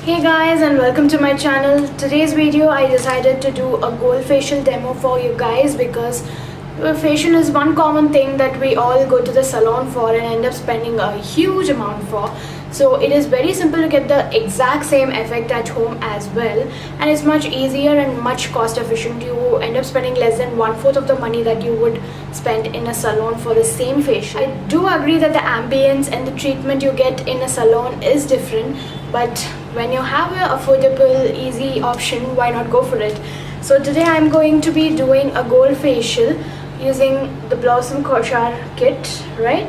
Hey guys, and welcome to my channel. Today's video I decided to do a gold facial demo for you guys because facial is one common thing that we all go to the salon for and end up spending a huge amount for. So it is very simple to get the exact same effect at home as well, and it's much easier and much cost efficient. You end up spending less than 1/4 of the money that you would spend in a salon for the same facial. I do agree that the ambience and the treatment you get in a salon is different, but when you have an affordable, easy option, why not go for it? So today I'm going to be doing a gold facial using the Blossom Korchar kit, right?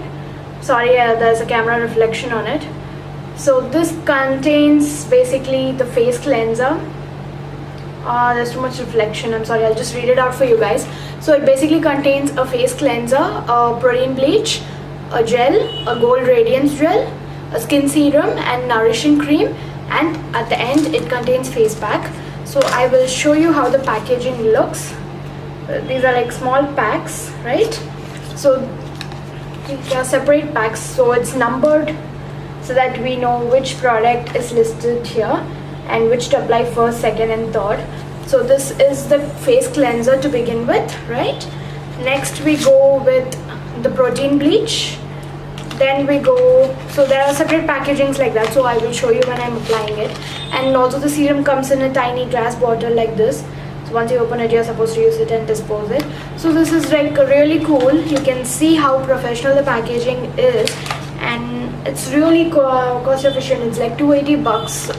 Sorry, there's a camera reflection on it. So this contains basically the face cleanser. There's too much reflection, I'm sorry, I'll just read it out for you guys. So it basically contains a face cleanser, a protein bleach, a gel, a gold radiance gel, a skin serum and nourishing cream, and at the end it contains face pack. So I will show you how the packaging looks. These are like small packs, right? So these are separate packs, so it's numbered so that we know which product is listed here and which to apply first, second and third. So this is the face cleanser to begin with, right? Next we go with the protein bleach. Then we go, so there are separate packagings like that, so I will show you when I'm applying it. And also the serum comes in a tiny glass bottle like this. So once you open it, you're supposed to use it and dispose it. So this is like really cool. You can see how professional the packaging is, and it's really cost efficient. It's like 280 bucks.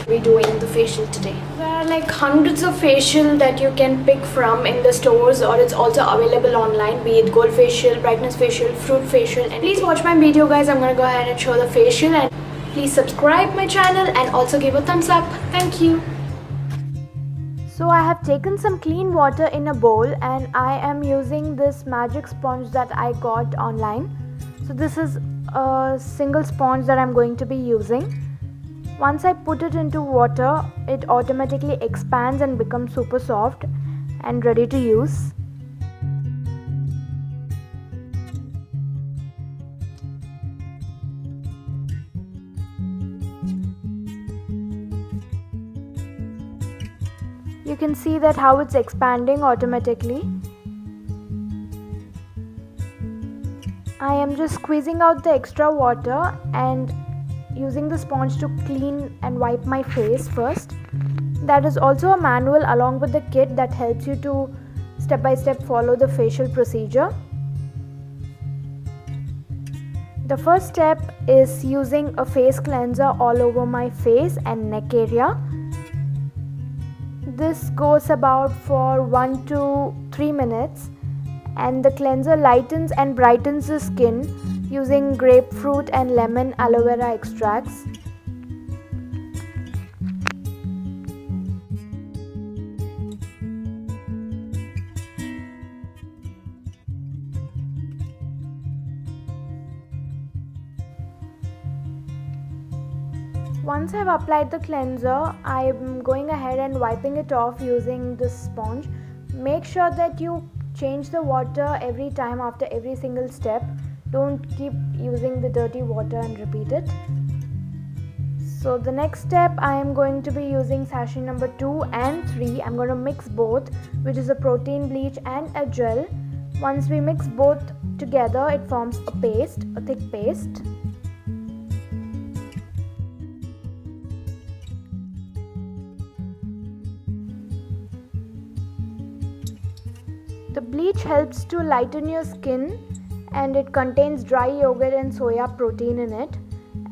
We're doing the facial today. There are like hundreds of facial that you can pick from in the stores, or it's also available online, be it gold facial, brightness facial, fruit facial. And please watch my video guys. I'm gonna go ahead and show the facial, and please subscribe my channel and also give a thumbs up. Thank you. So I have taken some clean water in a bowl and I am using this magic sponge that I got online. So this is a single sponge that I'm going to be using. Once I put it into water, it automatically expands and becomes super soft and ready to use. You can see that how it's expanding automatically. I am just squeezing out the extra water and using the sponge to clean and wipe my face first. That is also a manual along with the kit that helps you to step by step follow the facial procedure. The first step is using a face cleanser all over my face and neck area. This goes about for 1 to 3 minutes, and the cleanser lightens and brightens the skin using grapefruit and lemon aloe vera extracts. Once I've applied the cleanser, I'm going ahead and wiping it off using this sponge. Make sure that you change the water every time after every single step. Don't keep using the dirty water and repeat it. So the next step, I am going to be using sachet number 2 and 3. I'm going to mix both, which is a protein bleach and a gel. Once we mix both together, it forms a paste, a thick paste. The bleach helps to lighten your skin, and it contains dry yogurt and soya protein in it,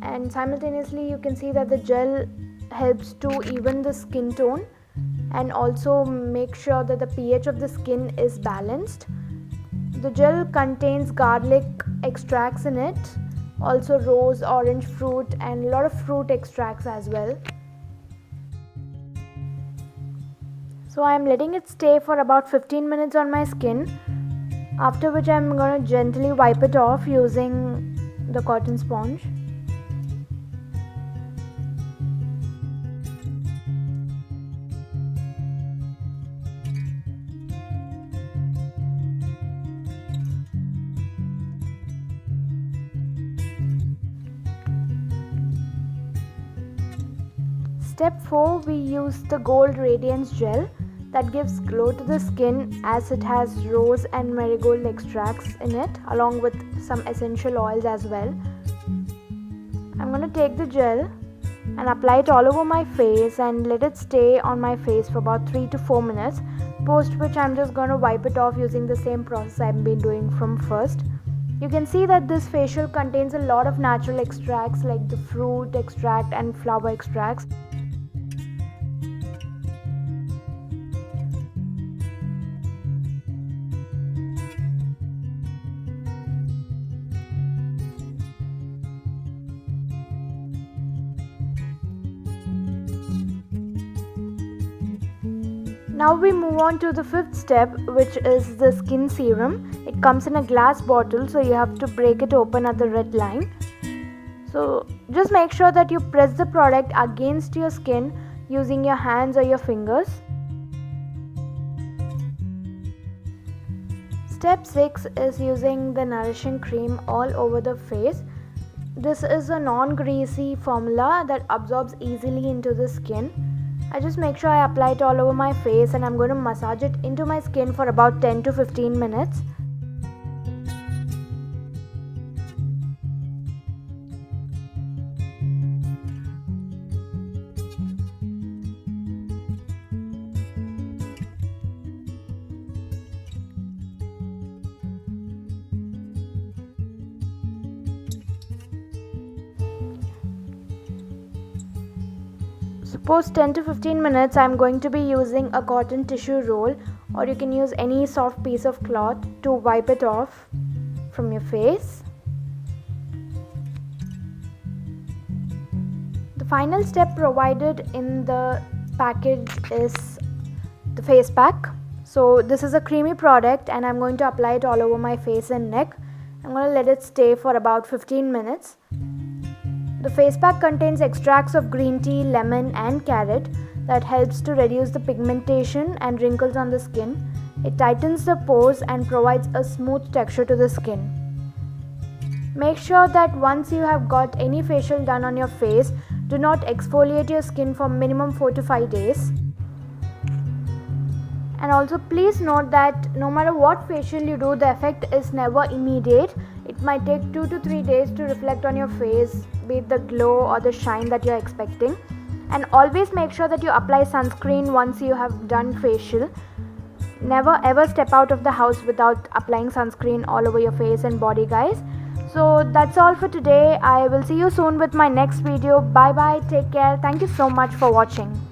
and simultaneously you can see that the gel helps to even the skin tone and also make sure that the pH of the skin is balanced. The gel contains garlic extracts in it, also rose, orange fruit and a lot of fruit extracts as well. So I am letting it stay for about 15 minutes on my skin, after which I am going to gently wipe it off using the cotton sponge. Step 4, we use the Gold Radiance Gel that gives glow to the skin as it has rose and marigold extracts in it along with some essential oils as well. I'm going to take the gel and apply it all over my face and let it stay on my face for about 3 to 4 minutes, post which I'm just going to wipe it off using the same process I've been doing from first. You can see that this facial contains a lot of natural extracts like the fruit extract and flower extracts. Now we move on to the fifth step, which is the skin serum. It comes in a glass bottle, so you have to break it open at the red line. So just make sure that you press the product against your skin using your hands or your fingers. Step 6 is using the nourishing cream all over the face. This is a non-greasy formula that absorbs easily into the skin. I just make sure I apply it all over my face and I'm going to massage it into my skin for about 10 to 15 minutes. Post 10 to 15 minutes, I'm going to be using a cotton tissue roll, or you can use any soft piece of cloth to wipe it off from your face. The final step provided in the package is the face pack. So this is a creamy product and I'm going to apply it all over my face and neck. I'm going to let it stay for about 15 minutes. The face pack contains extracts of green tea, lemon and carrot that helps to reduce the pigmentation and wrinkles on the skin. It tightens the pores and provides a smooth texture to the skin. Make sure that once you have got any facial done on your face, do not exfoliate your skin for minimum 4 to 5 days. And also please note that no matter what facial you do, the effect is never immediate. It might take 2 to 3 days to reflect on your face, be it the glow or the shine that you're expecting. And always make sure that you apply sunscreen once you have done facial. Never ever step out of the house without applying sunscreen all over your face and body, guys. So that's all for today. I will see you soon with my next video. Bye bye, take care. Thank you so much for watching.